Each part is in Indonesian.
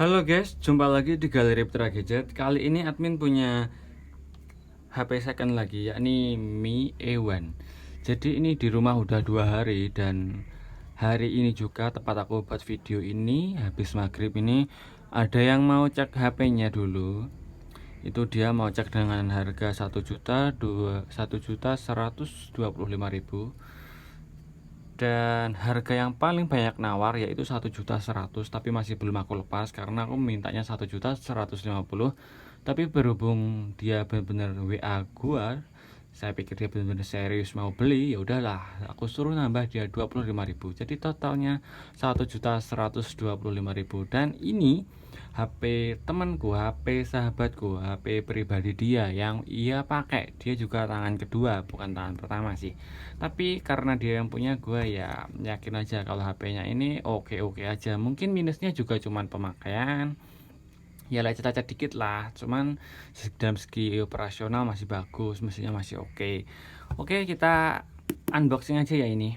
Halo guys, jumpa lagi di Galeri Putra Gadget. Kali ini admin punya HP second lagi, yakni Mi A1. Jadi ini di rumah udah 2 hari, dan hari ini juga tepat aku buat video ini habis maghrib ini ada yang mau cek HP-nya dulu. Itu dia mau cek dengan harga 1.125.000, dan harga yang paling banyak nawar yaitu 1.100.000, tapi masih belum aku lepas karena aku mintanya 1.150.000. Tapi berhubung dia benar-benar WA gua, saya pikir dia benar-benar serius mau beli, ya udahlah aku suruh nambah dia 25.000, jadi totalnya 1.125.000. Dan ini HP temanku, HP sahabatku, HP pribadi dia yang ia pakai. Dia juga tangan kedua, bukan tangan pertama sih. Tapi karena dia yang punya, gue ya yakin aja kalau HP-nya ini oke-oke aja. Mungkin minusnya juga cuman pemakaian, ya lecet-lecet dikit lah. Cuman dalam segi operasional masih bagus, mesinnya masih oke. Oke, kita unboxing aja ya ini.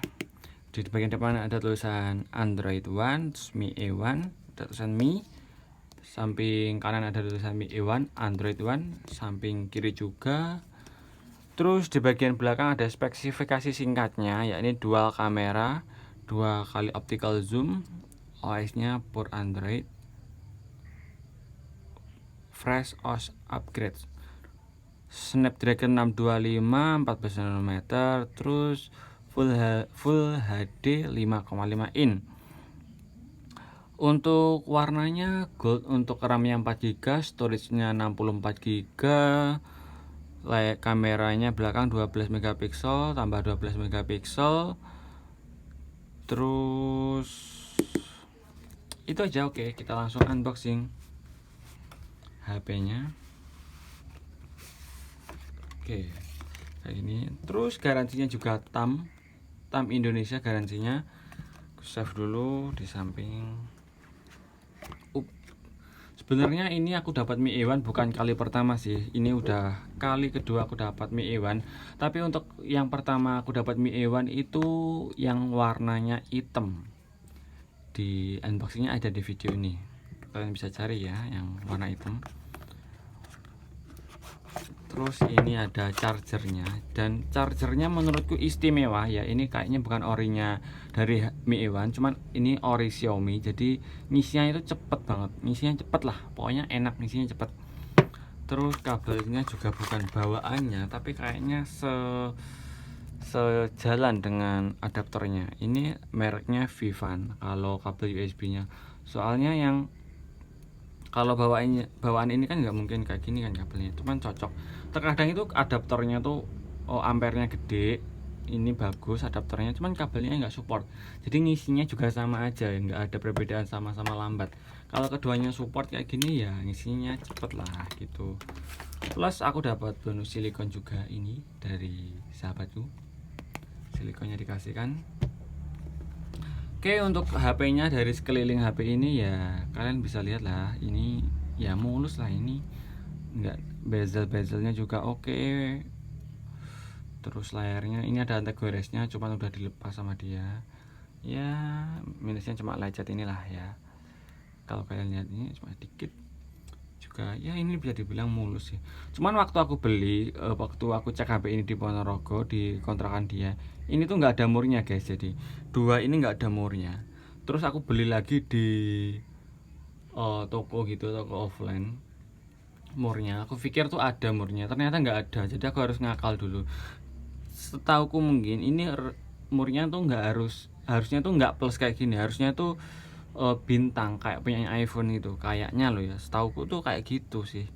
Di bagian depan ada tulisan Android One, Mi A1, ada tulisan Mi. Samping kanan ada tulisan Mi A1, Android One. Samping kiri juga. Terus di bagian belakang ada spesifikasi singkatnya, yakni dual kamera, 2 kali optical zoom, OS-nya for Android, fresh OS upgrade, Snapdragon 625, 14 nanometer, terus full HD 5,5 in. Untuk warnanya gold, untuk RAM-nya 4 GB, storage-nya 64 GB. Kameranya belakang 12 megapiksel tambah 12 megapiksel. Terus itu aja. Oke, kita langsung unboxing HP-nya. Oke, kayak ini. Terus garansinya juga TAM Indonesia garansinya. Save dulu di samping. Sebenarnya ini aku dapat Mi A1 bukan kali pertama sih. Ini udah kali kedua aku dapat Mi A1. Tapi untuk yang pertama aku dapat Mi A1 itu yang warnanya hitam. Di unboxingnya ada di video ini. Kalian bisa cari ya yang warna hitam. Terus ini ada chargernya, dan chargernya menurutku istimewa ya. Ini kayaknya bukan orinya dari Mi A1, cuman ini ori Xiaomi. Jadi ngisinya itu cepet banget, ngisinya cepet lah, pokoknya enak, ngisinya cepet. Terus kabelnya juga bukan bawaannya, tapi kayaknya sejalan dengan adaptornya. Ini mereknya Vivan kalau kabel USB-nya. Soalnya yang kalau bawaan ini kan nggak mungkin kayak gini kan kabelnya, cuman cocok. Terkadang itu adaptornya tuh ampernya gede, ini bagus adaptornya, cuman kabelnya nggak support. Jadi ngisinya juga sama aja, nggak ada perbedaan, sama-sama lambat. Kalau keduanya support kayak gini ya ngisinya cepet lah gitu. Plus aku dapat bonus silikon juga ini dari sahabatku. Silikonnya dikasihkan. Oke, untuk HP-nya dari sekeliling HP ini ya kalian bisa lihat lah, ini ya mulus lah, ini enggak, bezel-bezelnya juga oke. Terus layarnya ini ada anti-goresnya, cuman udah dilepas sama dia. Ya minusnya cuma lecet inilah ya. Kalau kalian lihat ini cuma dikit juga, ya ini bisa dibilang mulus sih. Cuman waktu aku beli, waktu aku cek HP ini di Ponorogo di kontrakan dia, ini tuh nggak ada murnya guys. Jadi dua ini nggak ada murnya. Terus aku beli lagi di toko gitu, toko offline, murnya. Aku pikir tuh ada murnya, ternyata nggak ada. Jadi aku harus ngakal dulu. Setauku mungkin ini murnya tuh nggak harusnya tuh nggak plus kayak gini. Harusnya tuh bintang kayak punya iPhone itu kayaknya loh ya. Setauku tuh kayak gitu sih,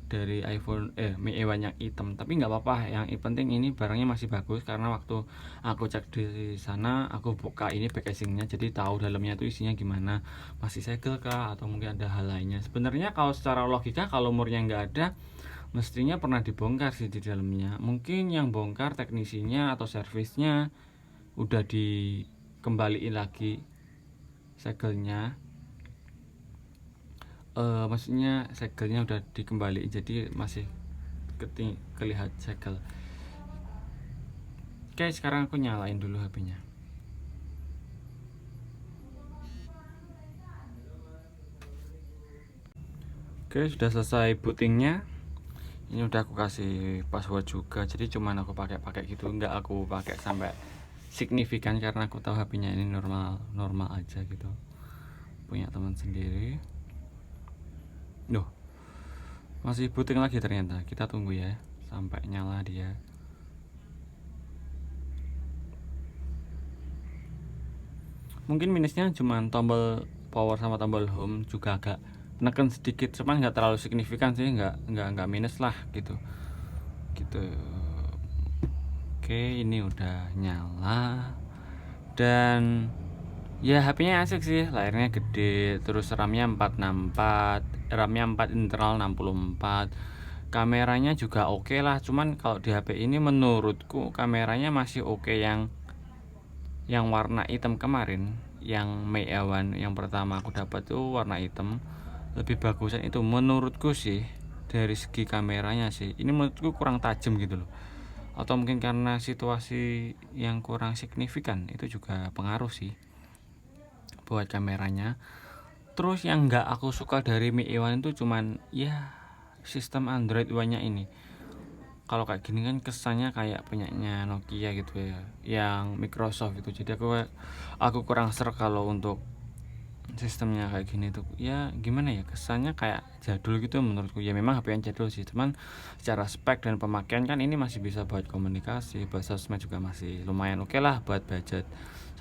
dari iPhone Mi A1 yang hitam. Tapi nggak apa-apa, yang penting ini barangnya masih bagus. Karena waktu aku cek di sana, aku buka ini packagingnya, jadi tahu dalamnya itu isinya gimana, masih segel kah atau mungkin ada hal lainnya. Sebenarnya kalau secara logika, kalau umurnya nggak ada, mestinya pernah dibongkar sih di dalamnya. Mungkin yang bongkar teknisinya atau servisnya, udah dikembaliin lagi segelnya. Maksudnya segelnya udah dikembaliin, jadi masih kelihat segel. Oke, sekarang aku nyalain dulu HP-nya. Oke, sudah selesai bootingnya. Ini udah aku kasih password juga, jadi cuman aku pakai gitu, nggak aku pakai sampai signifikan karena aku tahu HP-nya ini normal aja gitu. Punya teman sendiri. Duh, masih booting lagi ternyata. Kita tunggu ya sampai nyala dia. Mungkin minusnya cuma tombol power sama tombol home juga agak neken sedikit, cuman nggak terlalu signifikan sih, nggak minus lah gitu. Oke, ini udah nyala dan ya HP-nya asik sih, layarnya gede, terus RAM-nya 464, RAM-nya 4 internal 64. Kameranya juga oke lah, cuman kalau di HP ini menurutku kameranya masih oke. Yang warna hitam kemarin, yang Mi A1 yang pertama aku dapat tuh warna hitam, lebih bagusan itu menurutku sih. Dari segi kameranya sih, ini menurutku kurang tajam gitu loh, atau mungkin karena situasi yang kurang signifikan, itu juga pengaruh sih buat kameranya. Terus yang nggak aku suka dari Mi A1 itu cuman ya sistem Android One-nya ini. Kalau kayak gini kan kesannya kayak punyanya Nokia gitu ya, yang Microsoft itu. Jadi aku kurang serak kalau untuk sistemnya kayak gini tuh. Ya gimana ya, kesannya kayak jadul gitu menurutku. Ya memang HP yang jadul sih, cuman secara spek dan pemakaian kan ini masih bisa buat komunikasi, buat sosmed juga masih lumayan oke lah buat budget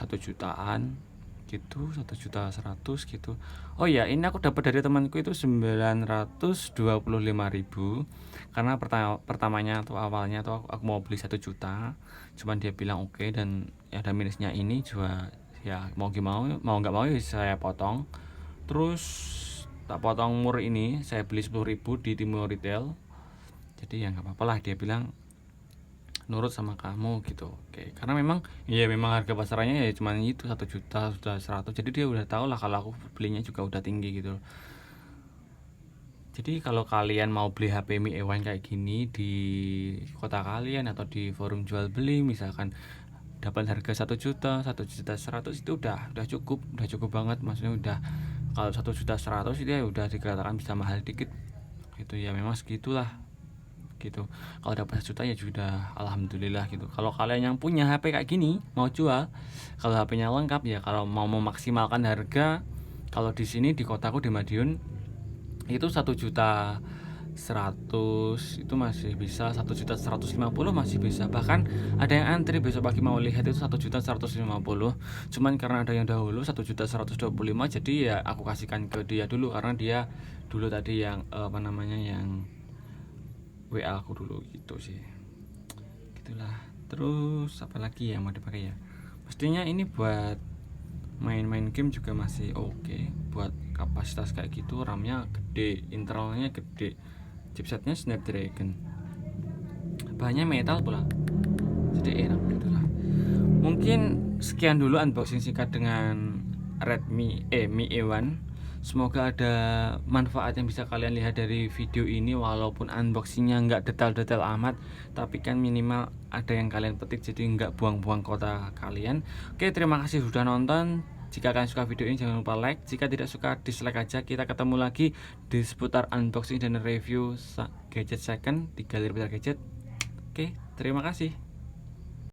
1 jutaan gitu, 1.100.000 gitu. Oh ya, ini aku dapat dari temanku itu 925.000 karena pertamanya tuh awalnya tuh aku mau beli 1 juta, cuman dia bilang oke, dan ya ada minusnya ini juga. Ya mau gimana, mau nggak mau ya saya potong. Terus tak potong mur ini, saya beli 10.000 di Timo Retail. Jadi ya nggak apa-apa lah, dia bilang nurut sama kamu gitu. Oke, karena memang harga pasarannya ya cuman itu 1 juta sudah 100. Jadi dia udah tahu lah kalau aku belinya juga udah tinggi gitu. Jadi kalau kalian mau beli HP Mi A1 kayak gini di kota kalian atau di forum jual beli, misalkan dapat harga 1 juta, 1.100.000 itu udah cukup banget. Maksudnya udah, kalau 1.100.000 itu ya udah dikatakan bisa mahal dikit gitu ya, memang segitulah gitu. Kalau dapat 1 juta ya sudah alhamdulillah gitu. Kalau kalian yang punya HP kayak gini mau jual, kalau HP-nya lengkap ya, kalau mau memaksimalkan harga, kalau di sini di kotaku di Madiun itu 1.100.000 itu masih bisa, 1.150.000 masih bisa, bahkan ada yang antri besok pagi mau lihat itu 1.150.000. Cuman karena ada yang dahulu 1.125.000, jadi ya aku kasihkan ke dia dulu, karena dia dulu tadi yang yang WA aku dulu gitu sih. Gitulah. Terus apa lagi yang mau dipakai ya? Pastinya ini buat main-main game juga masih oke. Buat kapasitas kayak gitu, RAM-nya gede, internalnya gede, chipsetnya Snapdragon, bahannya metal pula, jadi enak gitu lah. Mungkin sekian dulu unboxing singkat dengan Mi A1. Semoga ada manfaat yang bisa kalian lihat dari video ini, walaupun unboxingnya nggak detail-detail amat, tapi kan minimal ada yang kalian petik, jadi nggak buang-buang kota kalian. Oke, terima kasih sudah nonton. Jika kalian suka video ini jangan lupa like, jika tidak suka dislike aja. Kita ketemu lagi di seputar unboxing dan review gadget second di Galeri Gadget. Oke, terima kasih.